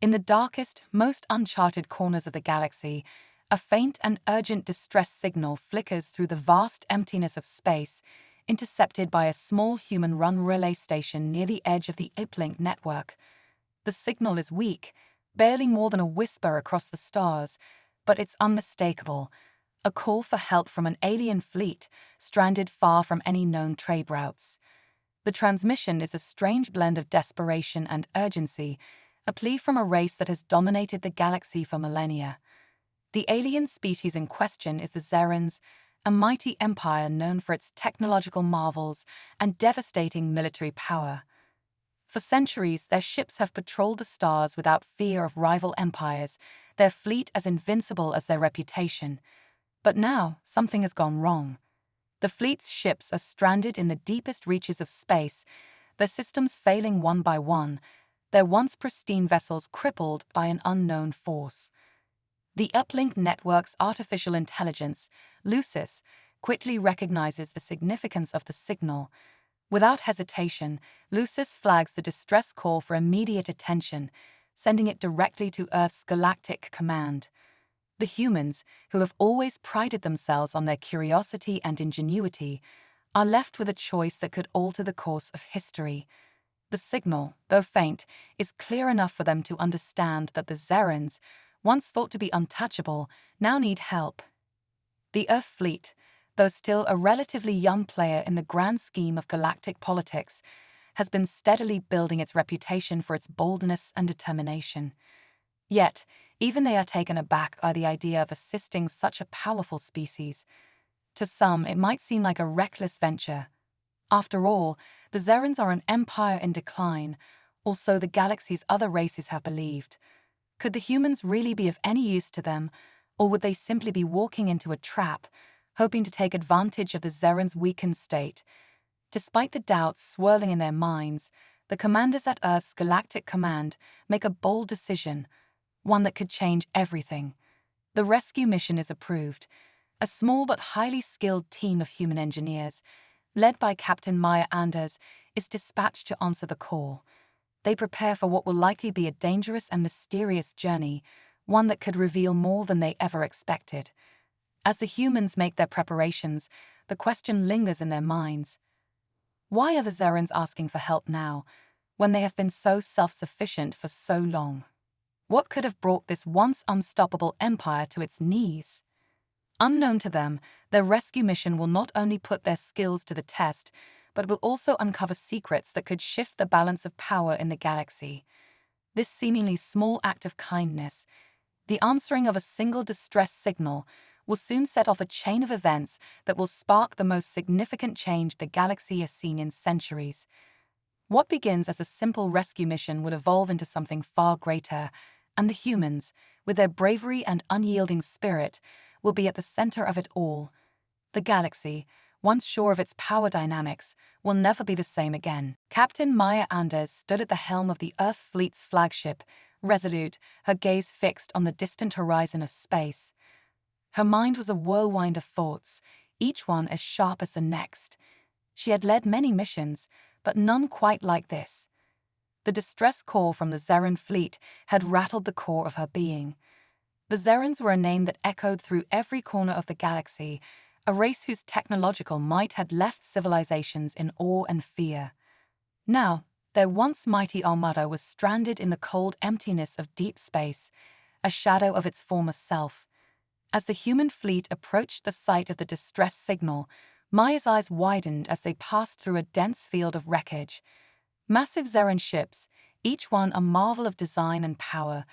In the darkest, most uncharted corners of the galaxy, a faint and urgent distress signal flickers through the vast emptiness of space, intercepted by a small human-run relay station near the edge of the uplink network. The signal is weak, barely more than a whisper across the stars, but it's unmistakable, a call for help from an alien fleet stranded far from any known trade routes. The transmission is a strange blend of desperation and urgency, a plea from a race that has dominated the galaxy for millennia. The alien species in question is the Zerans, a mighty empire known for its technological marvels and devastating military power. For centuries, their ships have patrolled the stars without fear of rival empires, their fleet as invincible as their reputation. But now, something has gone wrong. The fleet's ships are stranded in the deepest reaches of space, their systems failing one by one, their once pristine vessels crippled by an unknown force. The uplink network's artificial intelligence, Lucis, quickly recognizes the significance of the signal. Without hesitation, Lucis flags the distress call for immediate attention, sending it directly to Earth's galactic command. The humans, who have always prided themselves on their curiosity and ingenuity, are left with a choice that could alter the course of history. The signal, though faint, is clear enough for them to understand that the Zerans, once thought to be untouchable, now need help. The Earth fleet, though still a relatively young player in the grand scheme of galactic politics, has been steadily building its reputation for its boldness and determination. Yet, even they are taken aback by the idea of assisting such a powerful species. To some, it might seem like a reckless venture. After all, the Zerans are an empire in decline, or so the galaxy's other races have believed. Could the humans really be of any use to them, or would they simply be walking into a trap, hoping to take advantage of the Zerans' weakened state? Despite the doubts swirling in their minds, the commanders at Earth's galactic command make a bold decision, one that could change everything. The rescue mission is approved. A small but highly skilled team of human engineers, led by Captain Maya Anders, is dispatched to answer the call. They prepare for what will likely be a dangerous and mysterious journey, one that could reveal more than they ever expected. As the humans make their preparations, the question lingers in their minds. Why are the Zerans asking for help now, when they have been so self-sufficient for so long? What could have brought this once unstoppable empire to its knees? Unknown to them, their rescue mission will not only put their skills to the test, but will also uncover secrets that could shift the balance of power in the galaxy. This seemingly small act of kindness, the answering of a single distress signal, will soon set off a chain of events that will spark the most significant change the galaxy has seen in centuries. What begins as a simple rescue mission would evolve into something far greater, and the humans, with their bravery and unyielding spirit, will be at the center of it all. The galaxy, once sure of its power dynamics, will never be the same again. Captain Maya Anders stood at the helm of the Earth fleet's flagship, resolute, her gaze fixed on the distant horizon of space. Her mind was a whirlwind of thoughts, each one as sharp as the next. She had led many missions, but none quite like this. The distress call from the Zeran fleet had rattled the core of her being. The Zerans were a name that echoed through every corner of the galaxy, a race whose technological might had left civilizations in awe and fear. Now, their once mighty Armada was stranded in the cold emptiness of deep space, a shadow of its former self. As the human fleet approached the site of the distress signal, Maya's eyes widened as they passed through a dense field of wreckage. Massive Zeran ships, each one a marvel of design and power,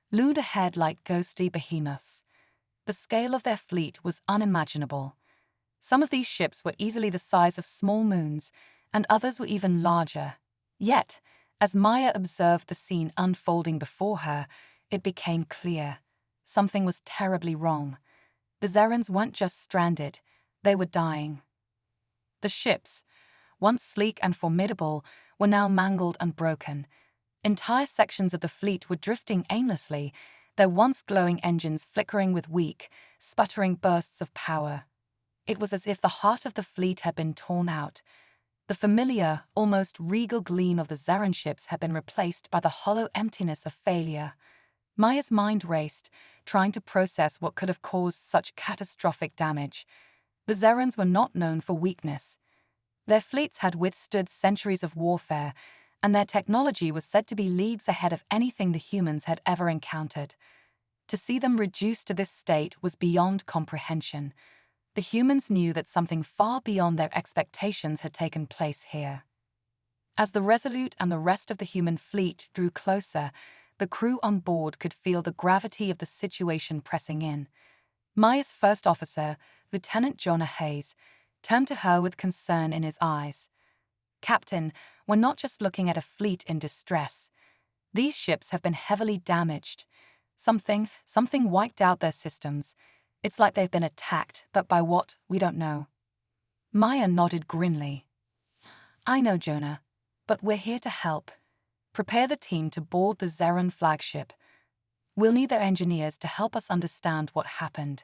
loomed ahead like ghostly behemoths. The scale of their fleet was unimaginable. Some of these ships were easily the size of small moons, and others were even larger. Yet, as Maya observed the scene unfolding before her, it became clear. Something was terribly wrong. The Zerans weren't just stranded, they were dying. The ships, once sleek and formidable, were now mangled and broken. Entire sections of the fleet were drifting aimlessly, their once glowing engines flickering with weak, sputtering bursts of power. It was as if the heart of the fleet had been torn out. The familiar, almost regal gleam of the Zaran ships had been replaced by the hollow emptiness of failure. Maya's mind raced, trying to process what could have caused such catastrophic damage. The Zarans were not known for weakness. Their fleets had withstood centuries of warfare, and their technology was said to be leagues ahead of anything the humans had ever encountered. To see them reduced to this state was beyond comprehension. The humans knew that something far beyond their expectations had taken place here. As the Resolute and the rest of the human fleet drew closer, the crew on board could feel the gravity of the situation pressing in. Maya's first officer, Lieutenant Jonah Hayes, turned to her with concern in his eyes. "Captain, we're not just looking at a fleet in distress. These ships have been heavily damaged. Something wiped out their systems. It's like they've been attacked, but by what, we don't know." Maya nodded grimly. "I know, Jonah, but we're here to help. Prepare the team to board the Zaran flagship. We'll need their engineers to help us understand what happened."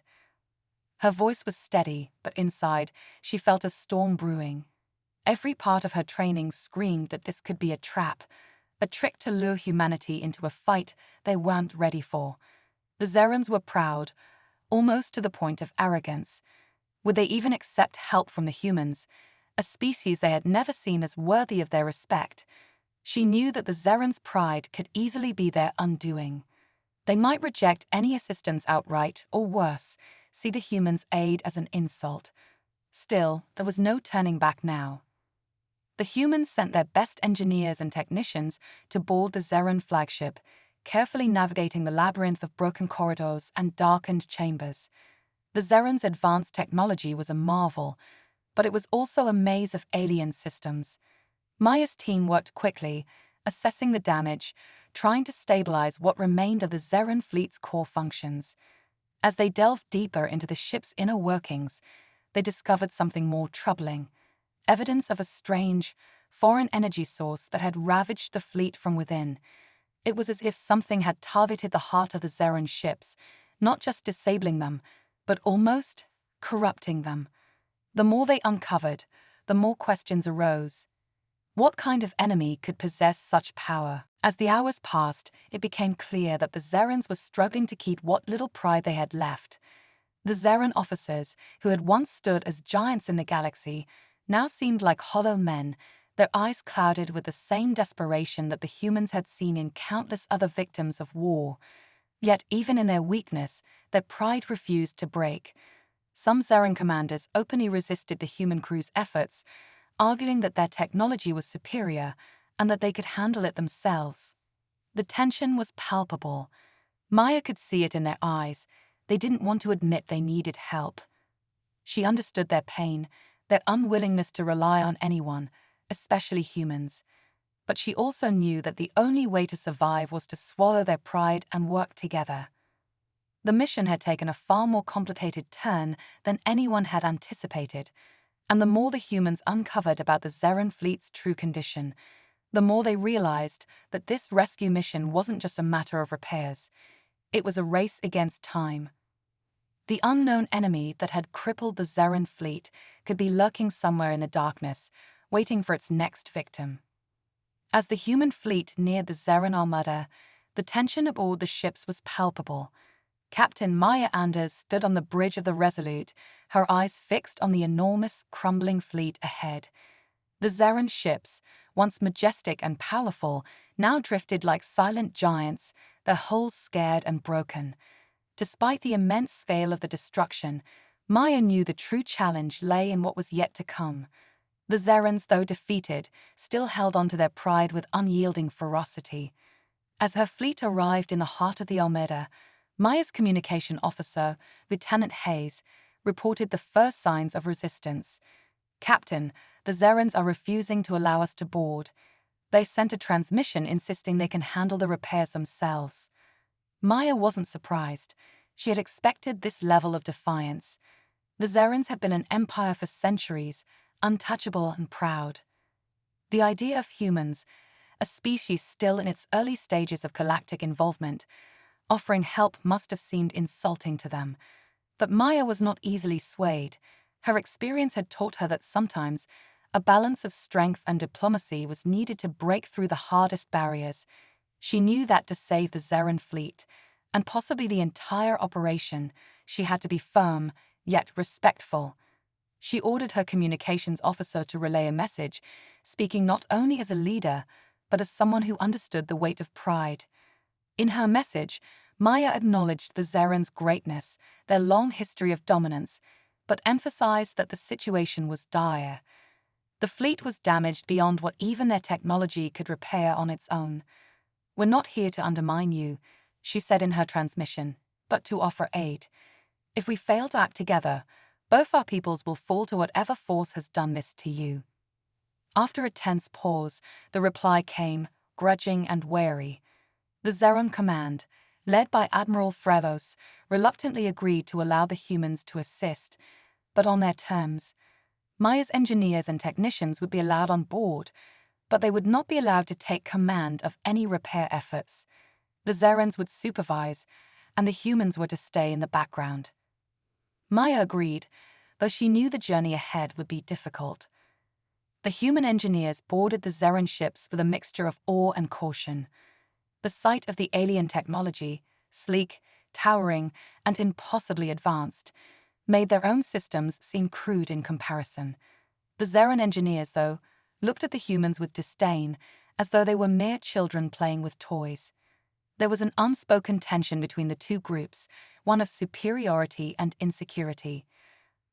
Her voice was steady, but inside, she felt a storm brewing. Every part of her training screamed that this could be a trap, a trick to lure humanity into a fight they weren't ready for. The Zarans were proud, almost to the point of arrogance. Would they even accept help from the humans, a species they had never seen as worthy of their respect? She knew that the Zarans' pride could easily be their undoing. They might reject any assistance outright, or worse, see the humans' aid as an insult. Still, there was no turning back now. The humans sent their best engineers and technicians to board the Zaran flagship, carefully navigating the labyrinth of broken corridors and darkened chambers. The Zarans' advanced technology was a marvel, but it was also a maze of alien systems. Maya's team worked quickly, assessing the damage, trying to stabilize what remained of the Zaran fleet's core functions. As they delved deeper into the ship's inner workings, they discovered something more troubling: evidence of a strange, foreign energy source that had ravaged the fleet from within. It was as if something had targeted the heart of the Zaran ships, not just disabling them, but almost corrupting them. The more they uncovered, the more questions arose. What kind of enemy could possess such power? As the hours passed, it became clear that the Zarans were struggling to keep what little pride they had left. The Zaran officers, who had once stood as giants in the galaxy, now seemed like hollow men, their eyes clouded with the same desperation that the humans had seen in countless other victims of war. Yet even in their weakness, their pride refused to break. Some Zaran commanders openly resisted the human crew's efforts, arguing that their technology was superior and that they could handle it themselves. The tension was palpable. Maya could see it in their eyes. They didn't want to admit they needed help. She understood their pain, their unwillingness to rely on anyone, especially humans. But she also knew that the only way to survive was to swallow their pride and work together. The mission had taken a far more complicated turn than anyone had anticipated, and the more the humans uncovered about the Zaran fleet's true condition, the more they realized that this rescue mission wasn't just a matter of repairs. It was a race against time. The unknown enemy that had crippled the Zaran fleet could be lurking somewhere in the darkness, waiting for its next victim. As the human fleet neared the Zaran Armada, the tension aboard the ships was palpable. Captain Maya Anders stood on the bridge of the Resolute, her eyes fixed on the enormous, crumbling fleet ahead. The Zaran ships, once majestic and powerful, now drifted like silent giants, their hulls scared and broken. Despite the immense scale of the destruction, Maya knew the true challenge lay in what was yet to come. The Zarans, though defeated, still held on to their pride with unyielding ferocity. As her fleet arrived in the heart of the Armada, Maya's communication officer, Lieutenant Hayes, reported the first signs of resistance. "Captain, the Zarans are refusing to allow us to board. They sent a transmission insisting they can handle the repairs themselves." Maya wasn't surprised. She had expected this level of defiance. The Zarans had been an empire for centuries, untouchable and proud. The idea of humans, a species still in its early stages of galactic involvement, offering help must have seemed insulting to them. But Maya was not easily swayed. Her experience had taught her that sometimes A balance of strength and diplomacy was needed to break through the hardest barriers. She knew that to save the Zeren fleet, and possibly the entire operation, she had to be firm, yet respectful. She ordered her communications officer to relay a message, speaking not only as a leader, but as someone who understood the weight of pride. In her message, Maya acknowledged the Zeren's greatness, their long history of dominance, but emphasized that the situation was dire. The fleet was damaged beyond what even their technology could repair on its own. "We're not here to undermine you," she said in her transmission, "but to offer aid. If we fail to act together, both our peoples will fall to whatever force has done this to you." After a tense pause, the reply came, grudging and wary. The Zeren command, led by Admiral Frelos, reluctantly agreed to allow the humans to assist, but on their terms. Maya's engineers and technicians would be allowed on board, but they would not be allowed to take command of any repair efforts. The Zerens would supervise, and the humans were to stay in the background. Maya agreed, though she knew the journey ahead would be difficult. The human engineers boarded the Zeren ships with a mixture of awe and caution. The sight of the alien technology, sleek, towering, and impossibly advanced, made their own systems seem crude in comparison. The Zeren engineers, though, looked at the humans with disdain, as though they were mere children playing with toys. There was an unspoken tension between the two groups, one of superiority and insecurity.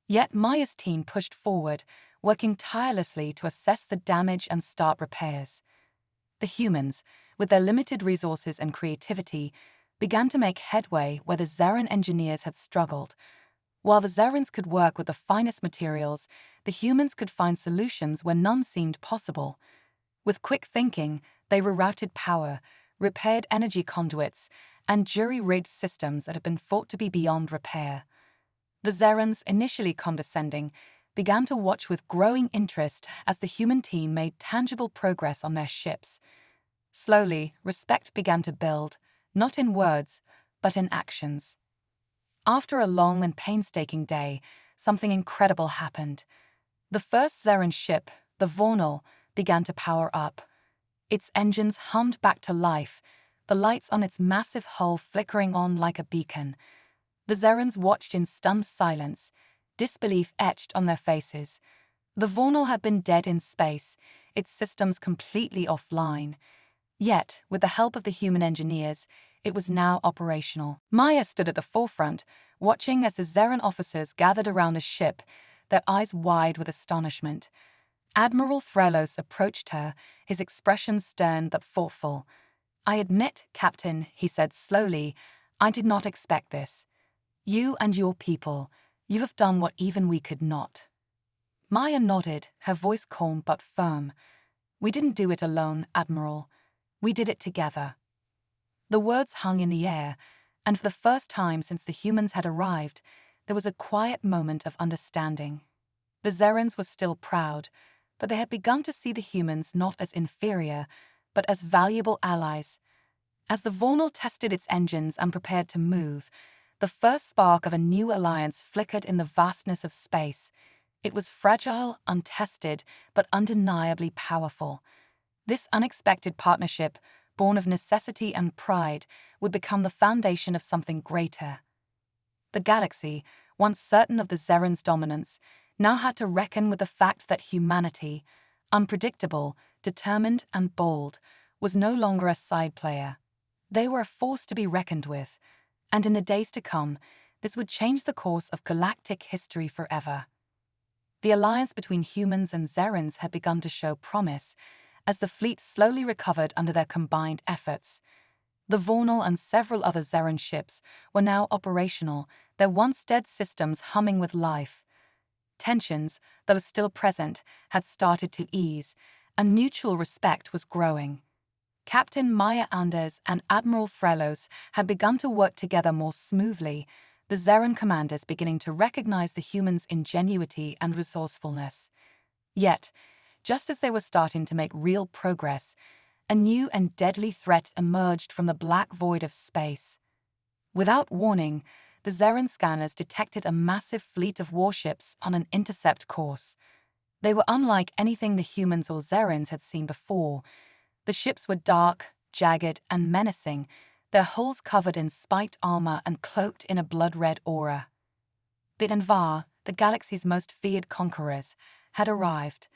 Yet Maya's team pushed forward, working tirelessly to assess the damage and start repairs. The humans, with their limited resources and creativity, began to make headway where the Zeren engineers had struggled. While the Zerens could work with the finest materials, the humans could find solutions where none seemed possible. With quick thinking, they rerouted power, repaired energy conduits, and jury-rigged systems that had been thought to be beyond repair. The Zerens, initially condescending, began to watch with growing interest as the human team made tangible progress on their ships. Slowly, respect began to build, not in words, but in actions. After a long and painstaking day, something incredible happened. The first Zeren ship, the Vornal, began to power up. Its engines hummed back to life, the lights on its massive hull flickering on like a beacon. The Zerens watched in stunned silence, disbelief etched on their faces. The Vornal had been dead in space, its systems completely offline. Yet, with the help of the human engineers, it was now operational. Maya stood at the forefront, watching as the Zeren officers gathered around the ship, their eyes wide with astonishment. Admiral Frelos approached her, his expression stern but thoughtful. "I admit, Captain," he said slowly, "I did not expect this. You and your people, you have done what even we could not." Maya nodded, her voice calm but firm. "We didn't do it alone, Admiral. We did it together." The words hung in the air, and for the first time since the humans had arrived, there was a quiet moment of understanding. The Zerens were still proud, but they had begun to see the humans not as inferior, but as valuable allies. As the Vornal tested its engines and prepared to move, the first spark of a new alliance flickered in the vastness of space. It was fragile, untested, but undeniably powerful. This unexpected partnership, born of necessity and pride, would become the foundation of something greater. The galaxy, once certain of the Zeren's dominance, now had to reckon with the fact that humanity, unpredictable, determined, and bold, was no longer a side player. They were a force to be reckoned with, and in the days to come, this would change the course of galactic history forever. The alliance between humans and Zerens had begun to show promise, as the fleet slowly recovered under their combined efforts. The Vornal and several other Zeren ships were now operational, their once dead systems humming with life. Tensions, though still present, had started to ease, and mutual respect was growing. Captain Maya Anders and Admiral Frelos had begun to work together more smoothly, the Zeren commanders beginning to recognize the humans' ingenuity and resourcefulness. Yet, just as they were starting to make real progress, a new and deadly threat emerged from the black void of space. Without warning, the Zeren scanners detected a massive fleet of warships on an intercept course. They were unlike anything the humans or Zerans had seen before. The ships were dark, jagged, and menacing, their hulls covered in spiked armor and cloaked in a blood-red aura. The Envar, the galaxy's most feared conquerors, had arrived.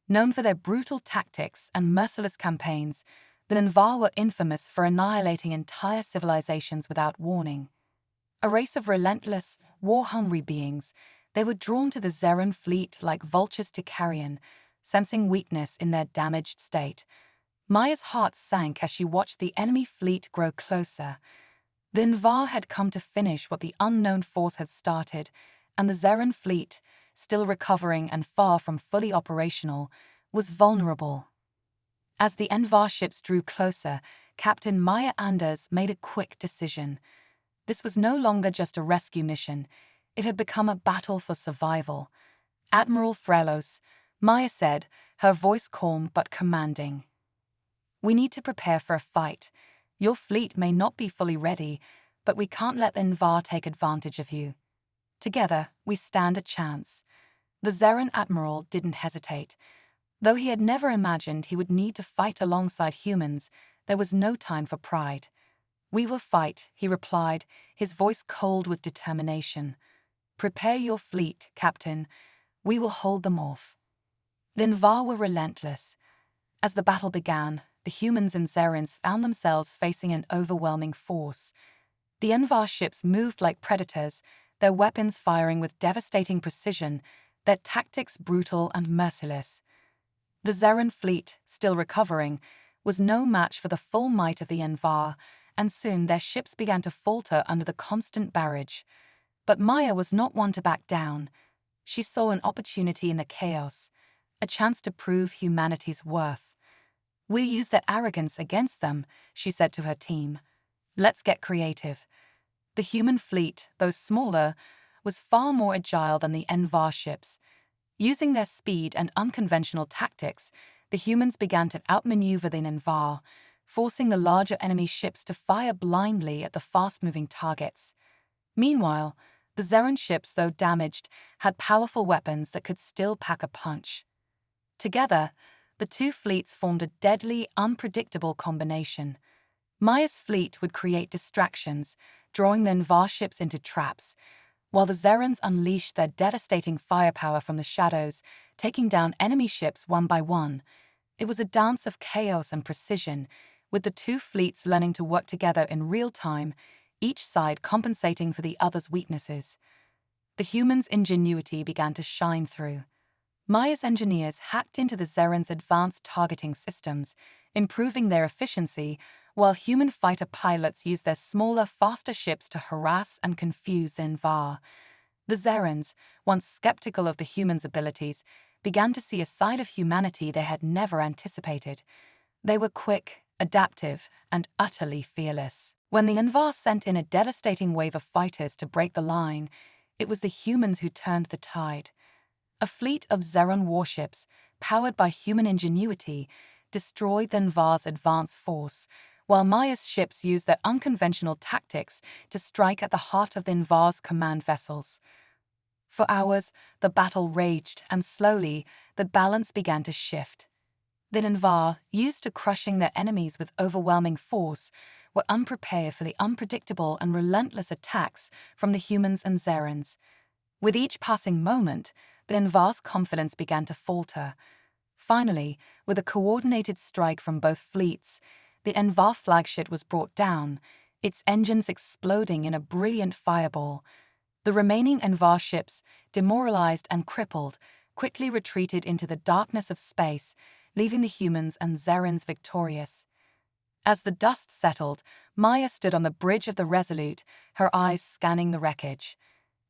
Known for their brutal tactics and merciless campaigns, the Envar were infamous for annihilating entire civilizations without warning. A race of relentless, war-hungry beings, they were drawn to the Zeran fleet like vultures to carrion, sensing weakness in their damaged state. Maya's heart sank as she watched the enemy fleet grow closer. The Envar had come to finish what the unknown force had started, and the Zeran fleet, still recovering and far from fully operational, was vulnerable. As the Envar ships drew closer, Captain Maya Anders made a quick decision. This was no longer just a rescue mission. It had become a battle for survival. "Admiral Frelos," Maya said, her voice calm but commanding. "We need to prepare for a fight. Your fleet may not be fully ready, but we can't let the Envar take advantage of you. Together, we stand a chance." The Zeran admiral didn't hesitate. Though he had never imagined he would need to fight alongside humans, there was no time for pride. "We will fight," he replied, his voice cold with determination. "Prepare your fleet, Captain. We will hold them off." The Envar were relentless. As the battle began, the humans and Zerans found themselves facing an overwhelming force. The Envar ships moved like predators, their weapons firing with devastating precision, their tactics brutal and merciless. The Zeran fleet, still recovering, was no match for the full might of the Envar, and soon their ships began to falter under the constant barrage. But Maya was not one to back down. She saw an opportunity in the chaos, a chance to prove humanity's worth. "We'll use their arrogance against them," she said to her team. "Let's get creative." The human fleet, though smaller, was far more agile than the Envar ships. Using their speed and unconventional tactics, the humans began to outmaneuver the Envar, forcing the larger enemy ships to fire blindly at the fast-moving targets. Meanwhile, the Zeran ships, though damaged, had powerful weapons that could still pack a punch. Together, the two fleets formed a deadly, unpredictable combination. Maya's fleet would create distractions, drawing the Envar ships into traps, while the Zerans unleashed their devastating firepower from the shadows, taking down enemy ships one by one. It was a dance of chaos and precision, with the two fleets learning to work together in real time, each side compensating for the other's weaknesses. The humans' ingenuity began to shine through. Maya's engineers hacked into the Zerans' advanced targeting systems, improving their efficiency, while human fighter pilots used their smaller, faster ships to harass and confuse the Envar. The Zerans, once skeptical of the humans' abilities, began to see a side of humanity they had never anticipated. They were quick, adaptive, and utterly fearless. When the Envar sent in a devastating wave of fighters to break the line, it was the humans who turned the tide. A fleet of Zeran warships, powered by human ingenuity, destroyed the Envar's advance force, while Maya's ships used their unconventional tactics to strike at the heart of the Envar's command vessels. For hours, the battle raged, and slowly, the balance began to shift. The Envar, used to crushing their enemies with overwhelming force, were unprepared for the unpredictable and relentless attacks from the humans and Zerans. With each passing moment, the Envar's confidence began to falter. Finally, with a coordinated strike from both fleets, the Envar flagship was brought down, its engines exploding in a brilliant fireball. The remaining Envar ships, demoralized and crippled, quickly retreated into the darkness of space, leaving the humans and Zerans victorious. As the dust settled, Maya stood on the bridge of the Resolute, her eyes scanning the wreckage.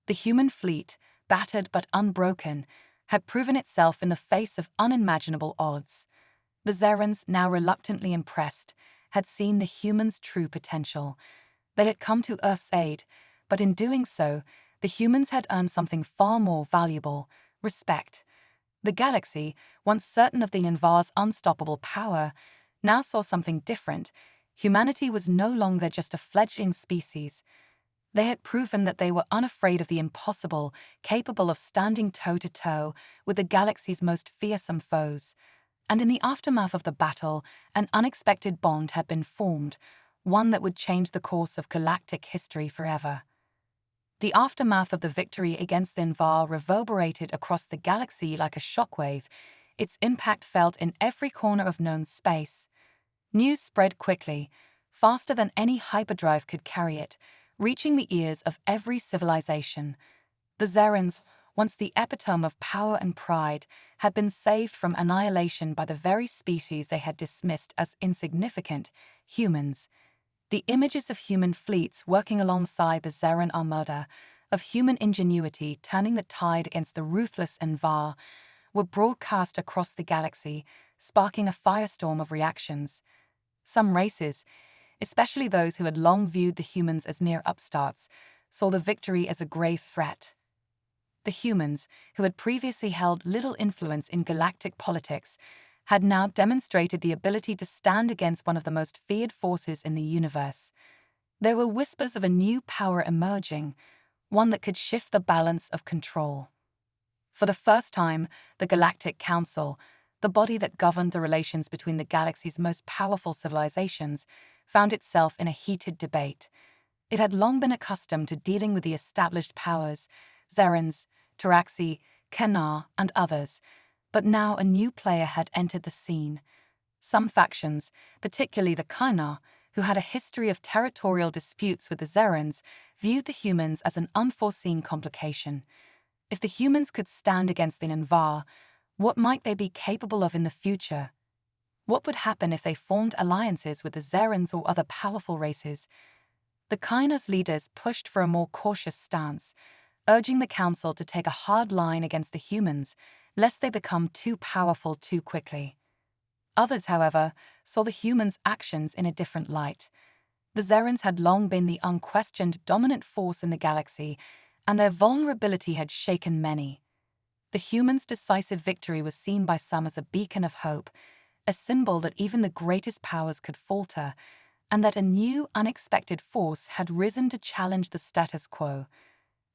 The human fleet, battered but unbroken, had proven itself in the face of unimaginable odds. The Zerans, now reluctantly impressed, had seen the humans' true potential. They had come to Earth's aid, but in doing so, the humans had earned something far more valuable: respect. The galaxy, once certain of the Envar's unstoppable power, now saw something different. Humanity was no longer just a fledgling species. They had proven that they were unafraid of the impossible, capable of standing toe-to-toe with the galaxy's most fearsome foes. And in the aftermath of the battle, an unexpected bond had been formed, one that would change the course of galactic history forever. The aftermath of the victory against the Invar reverberated across the galaxy like a shockwave, its impact felt in every corner of known space. News spread quickly, faster than any hyperdrive could carry it, reaching the ears of every civilization. The Zerans, once the epitome of power and pride, had been saved from annihilation by the very species they had dismissed as insignificant, humans. The images of human fleets working alongside the Zeran Armada, of human ingenuity turning the tide against the ruthless Invar, were broadcast across the galaxy, sparking a firestorm of reactions. Some races, especially those who had long viewed the humans as mere upstarts, saw the victory as a grave threat. The humans, who had previously held little influence in galactic politics, had now demonstrated the ability to stand against one of the most feared forces in the universe. There were whispers of a new power emerging, one that could shift the balance of control. For the first time, the Galactic Council, the body that governed the relations between the galaxy's most powerful civilizations, found itself in a heated debate. It had long been accustomed to dealing with the established powers, Zerans, Taraxi, Kenar, and others, but now a new player had entered the scene. Some factions, particularly the Kenar, who had a history of territorial disputes with the Zerans, viewed the humans as an unforeseen complication. If the humans could stand against the Invar, what might they be capable of in the future? What would happen if they formed alliances with the Zerans or other powerful races? The Kenar's leaders pushed for a more cautious stance, urging the Council to take a hard line against the humans, lest they become too powerful too quickly. Others, however, saw the humans' actions in a different light. The Zerans had long been the unquestioned dominant force in the galaxy, and their vulnerability had shaken many. The humans' decisive victory was seen by some as a beacon of hope, a symbol that even the greatest powers could falter, and that a new, unexpected force had risen to challenge the status quo.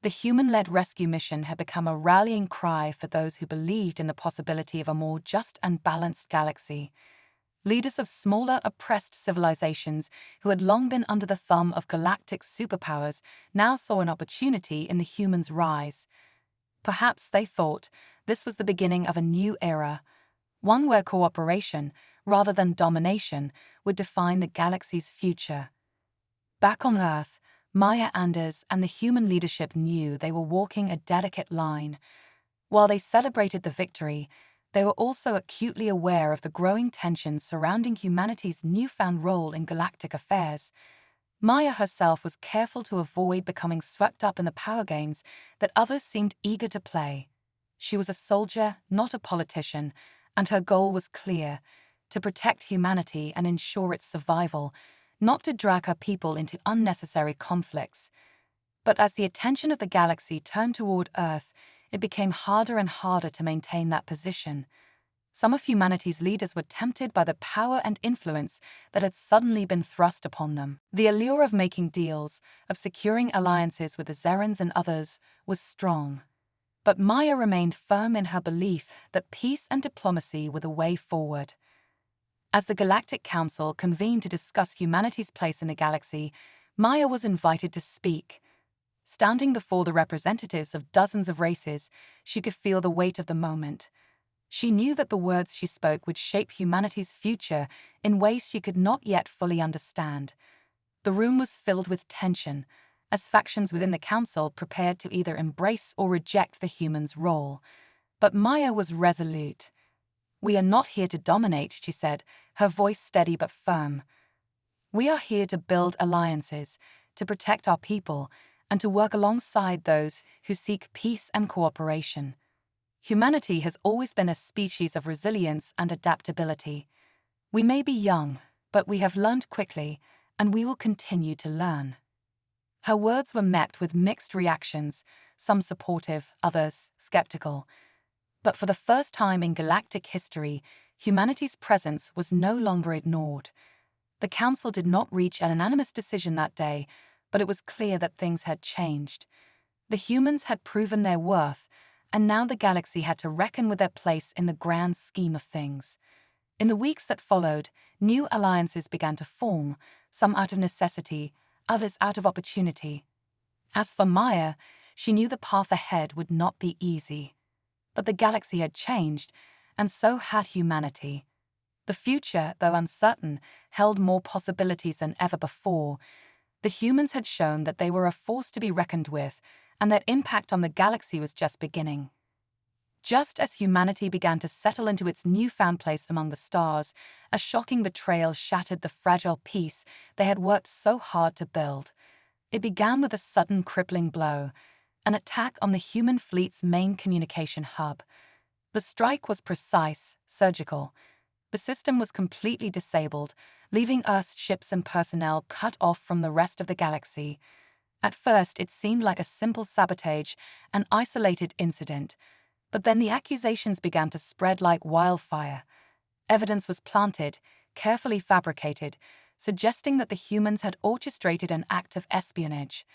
The human-led rescue mission had become a rallying cry for those who believed in the possibility of a more just and balanced galaxy. Leaders of smaller, oppressed civilizations who had long been under the thumb of galactic superpowers now saw an opportunity in the humans' rise. Perhaps, they thought, this was the beginning of a new era, one where cooperation, rather than domination, would define the galaxy's future. Back on Earth, Maya Anders and the human leadership knew they were walking a delicate line. While they celebrated the victory, they were also acutely aware of the growing tensions surrounding humanity's newfound role in galactic affairs. Maya herself was careful to avoid becoming swept up in the power games that others seemed eager to play. She was a soldier, not a politician, and her goal was clear: to protect humanity and ensure its survival, not to drag her people into unnecessary conflicts. But as the attention of the galaxy turned toward Earth, it became harder and harder to maintain that position. Some of humanity's leaders were tempted by the power and influence that had suddenly been thrust upon them. The allure of making deals, of securing alliances with the Zerans and others, was strong. But Maya remained firm in her belief that peace and diplomacy were the way forward. As the Galactic Council convened to discuss humanity's place in the galaxy, Maya was invited to speak. Standing before the representatives of dozens of races, she could feel the weight of the moment. She knew that the words she spoke would shape humanity's future in ways she could not yet fully understand. The room was filled with tension, as factions within the council prepared to either embrace or reject the human's role. But Maya was resolute. "We are not here to dominate," she said, her voice steady but firm. "We are here to build alliances, to protect our people, and to work alongside those who seek peace and cooperation. Humanity has always been a species of resilience and adaptability. We may be young, but we have learned quickly, and we will continue to learn." Her words were met with mixed reactions, some supportive, others skeptical. But for the first time in galactic history, humanity's presence was no longer ignored. The Council did not reach an unanimous decision that day, But it was clear that things had changed. The humans had proven their worth, and now the galaxy had to reckon with their place in the grand scheme of things. In the weeks that followed, new alliances began to form, some out of necessity, others out of opportunity. As for Maya, she knew the path ahead would not be easy. But the galaxy had changed, and so had humanity. The future, though uncertain, held more possibilities than ever before. The humans had shown that they were a force to be reckoned with, and their impact on the galaxy was just beginning. Just as humanity began to settle into its newfound place among the stars, a shocking betrayal shattered the fragile peace they had worked so hard to build. It began with a sudden crippling blow, an attack on the human fleet's main communication hub. The strike was precise, surgical. The system was completely disabled, leaving Earth's ships and personnel cut off from the rest of the galaxy. At first, it seemed like a simple sabotage, an isolated incident. But then the accusations began to spread like wildfire. Evidence was planted, carefully fabricated, suggesting that the humans had orchestrated an act of espionage.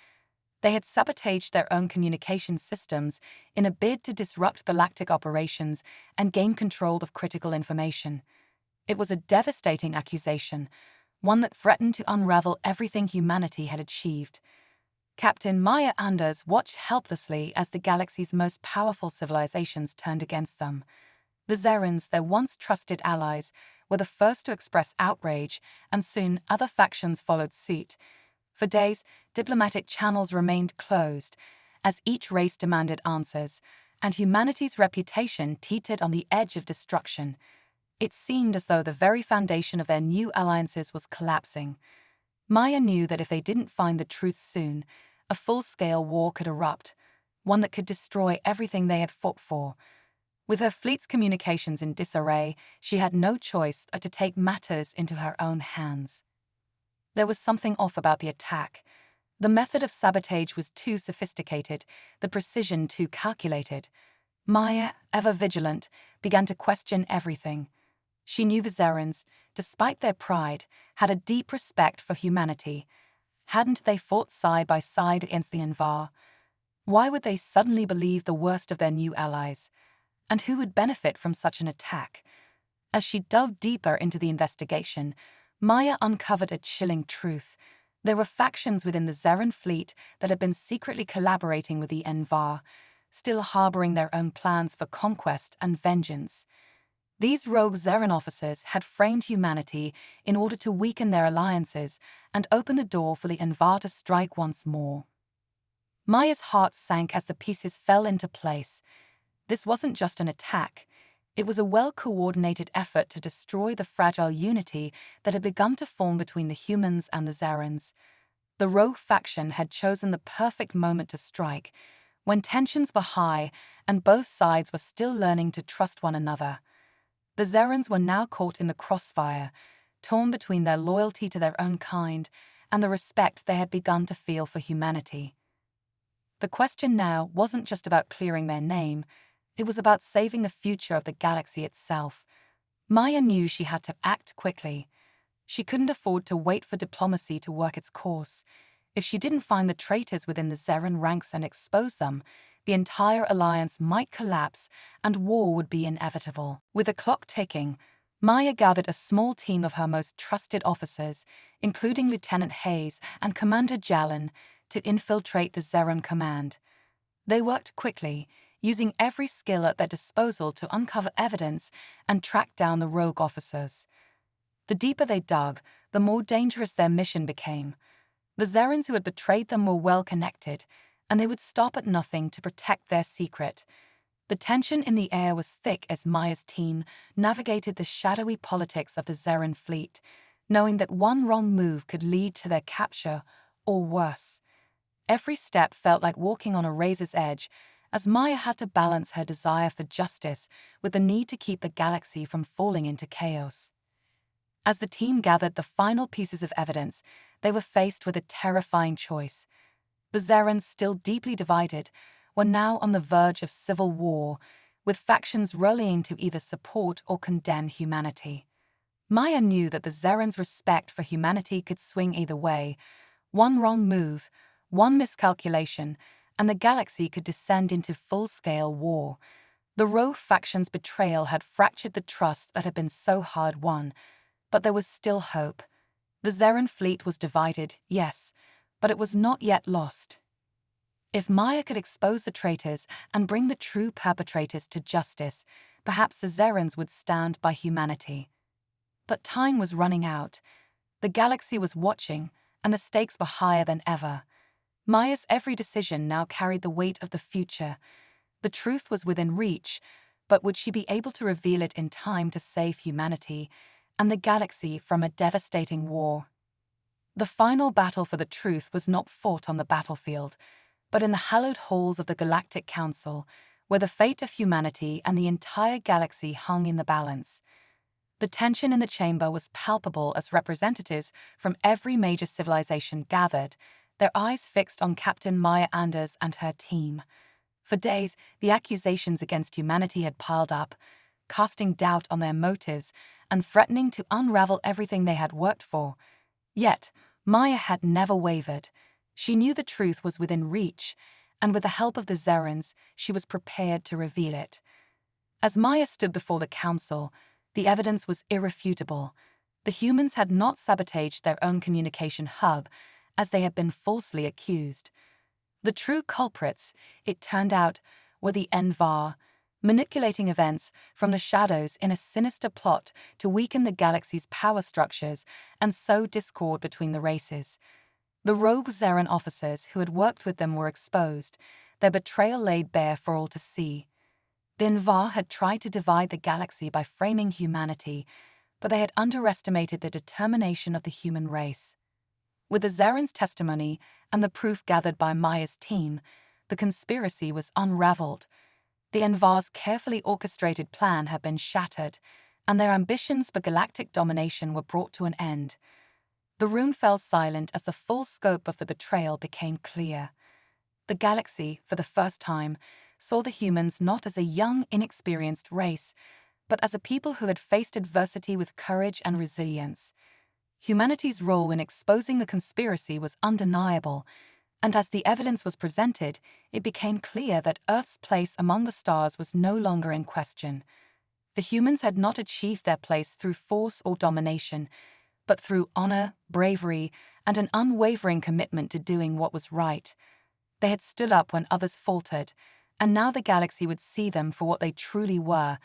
They had sabotaged their own communication systems in a bid to disrupt galactic operations and gain control of critical information. It was a devastating accusation, one that threatened to unravel everything humanity had achieved. Captain Maya Anders watched helplessly as the galaxy's most powerful civilizations turned against them. The Zerans, their once trusted allies, were the first to express outrage, and soon other factions followed suit. For days, diplomatic channels remained closed, as each race demanded answers, and humanity's reputation teetered on the edge of destruction. It seemed as though the very foundation of their new alliances was collapsing. Maya knew that if they didn't find the truth soon, a full-scale war could erupt, one that could destroy everything they had fought for. With her fleet's communications in disarray, she had no choice but to take matters into her own hands. There was something off about the attack. The method of sabotage was too sophisticated, the precision too calculated. Maya, ever vigilant, began to question everything. She knew the Zerans, despite their pride, had a deep respect for humanity. Hadn't they fought side by side against the Envar? Why would they suddenly believe the worst of their new allies? And who would benefit from such an attack? As she dove deeper into the investigation, Maya uncovered a chilling truth. There were factions within the Zeran fleet that had been secretly collaborating with the Envar, still harboring their own plans for conquest and vengeance. These rogue Zeran officers had framed humanity in order to weaken their alliances and open the door for the Envar to strike once more. Maya's heart sank as the pieces fell into place. This wasn't just an attack. It was a well-coordinated effort to destroy the fragile unity that had begun to form between the humans and the Zerans. The rogue faction had chosen the perfect moment to strike, when tensions were high and both sides were still learning to trust one another. The Zerans were now caught in the crossfire, torn between their loyalty to their own kind and the respect they had begun to feel for humanity. The question now wasn't just about clearing their name, it was about saving the future of the galaxy itself. Maya knew she had to act quickly. She couldn't afford to wait for diplomacy to work its course. If she didn't find the traitors within the Zeran ranks and expose them, the entire alliance might collapse and war would be inevitable. With the clock ticking, Maya gathered a small team of her most trusted officers, including Lieutenant Hayes and Commander Jalin, to infiltrate the Zeran command. They worked quickly, using every skill at their disposal to uncover evidence and track down the rogue officers. The deeper they dug, the more dangerous their mission became. The Zerans who had betrayed them were well connected, and they would stop at nothing to protect their secret. The tension in the air was thick as Maya's team navigated the shadowy politics of the Zeran fleet, knowing that one wrong move could lead to their capture, or worse. Every step felt like walking on a razor's edge, as Maya had to balance her desire for justice with the need to keep the galaxy from falling into chaos. As the team gathered the final pieces of evidence, they were faced with a terrifying choice. The Zerans, still deeply divided, were now on the verge of civil war, with factions rallying to either support or condemn humanity. Maya knew that the Zerans' respect for humanity could swing either way. One wrong move, one miscalculation, and the galaxy could descend into full-scale war. The rogue faction's betrayal had fractured the trust that had been so hard-won, but there was still hope. The Zeran fleet was divided, yes, but it was not yet lost. If Maya could expose the traitors and bring the true perpetrators to justice, perhaps the Zerans would stand by humanity. But time was running out. The galaxy was watching, and the stakes were higher than ever. Maya's every decision now carried the weight of the future. The truth was within reach, but would she be able to reveal it in time to save humanity and the galaxy from a devastating war? The final battle for the truth was not fought on the battlefield, but in the hallowed halls of the Galactic Council, where the fate of humanity and the entire galaxy hung in the balance. The tension in the chamber was palpable as representatives from every major civilization gathered, their eyes fixed on Captain Maya Anders and her team. For days, the accusations against humanity had piled up, casting doubt on their motives and threatening to unravel everything they had worked for. Yet, Maya had never wavered. She knew the truth was within reach, and with the help of the Zerans, she was prepared to reveal it. As Maya stood before the council, the evidence was irrefutable. The humans had not sabotaged their own communication hub, as they had been falsely accused. The true culprits, it turned out, were the Envar, manipulating events from the shadows in a sinister plot to weaken the galaxy's power structures and sow discord between the races. The rogue Zeran officers who had worked with them were exposed, their betrayal laid bare for all to see. The Envar had tried to divide the galaxy by framing humanity, but they had underestimated the determination of the human race. With the Zeran's testimony and the proof gathered by Maya's team, the conspiracy was unraveled. The Envar's carefully orchestrated plan had been shattered, and their ambitions for galactic domination were brought to an end. The room fell silent as the full scope of the betrayal became clear. The galaxy, for the first time, saw the humans not as a young, inexperienced race, but as a people who had faced adversity with courage and resilience. Humanity's role in exposing the conspiracy was undeniable, and as the evidence was presented, it became clear that Earth's place among the stars was no longer in question. The humans had not achieved their place through force or domination, but through honor, bravery, and an unwavering commitment to doing what was right. They had stood up when others faltered, and now the galaxy would see them for what they truly were,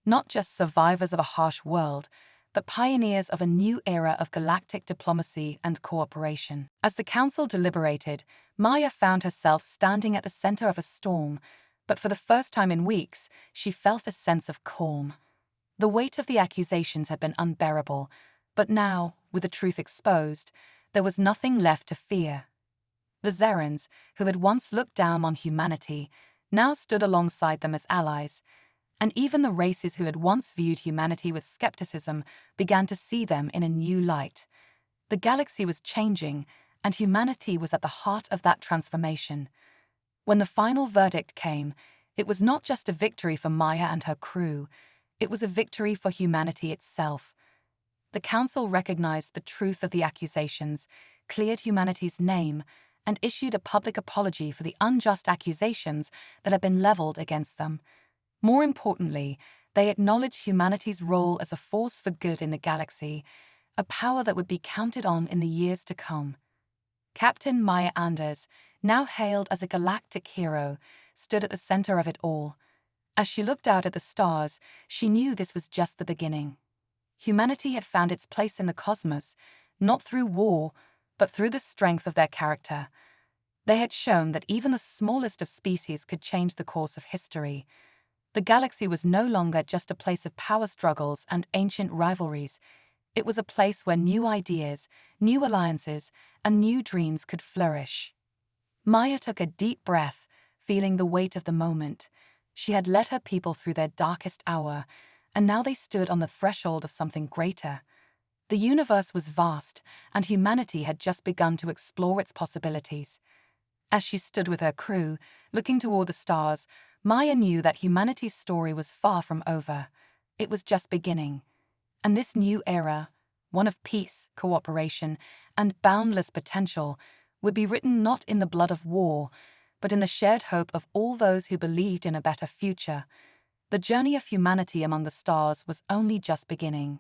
not just survivors of a harsh world, but pioneers of a new era of galactic diplomacy and cooperation. As the council deliberated, Maya found herself standing at the center of a storm, but for the first time in weeks, she felt a sense of calm. The weight of the accusations had been unbearable, but now, with the truth exposed, there was nothing left to fear. The Zerans, who had once looked down on humanity, now stood alongside them as allies, and even the races who had once viewed humanity with skepticism began to see them in a new light. The galaxy was changing, and humanity was at the heart of that transformation. When the final verdict came, it was not just a victory for Maya and her crew, it was a victory for humanity itself. The council recognized the truth of the accusations, cleared humanity's name, and issued a public apology for the unjust accusations that had been leveled against them. More importantly, they acknowledged humanity's role as a force for good in the galaxy, a power that would be counted on in the years to come. Captain Maya Anders, now hailed as a galactic hero, stood at the center of it all. As she looked out at the stars, she knew this was just the beginning. Humanity had found its place in the cosmos, not through war, but through the strength of their character. They had shown that even the smallest of species could change the course of history. The galaxy was no longer just a place of power struggles and ancient rivalries. It was a place where new ideas, new alliances, and new dreams could flourish. Maya took a deep breath, feeling the weight of the moment. She had led her people through their darkest hour, and now they stood on the threshold of something greater. The universe was vast, and humanity had just begun to explore its possibilities. As she stood with her crew, looking toward the stars, Maya knew that humanity's story was far from over. It was just beginning. And this new era, one of peace, cooperation, and boundless potential, would be written not in the blood of war, but in the shared hope of all those who believed in a better future. The journey of humanity among the stars was only just beginning.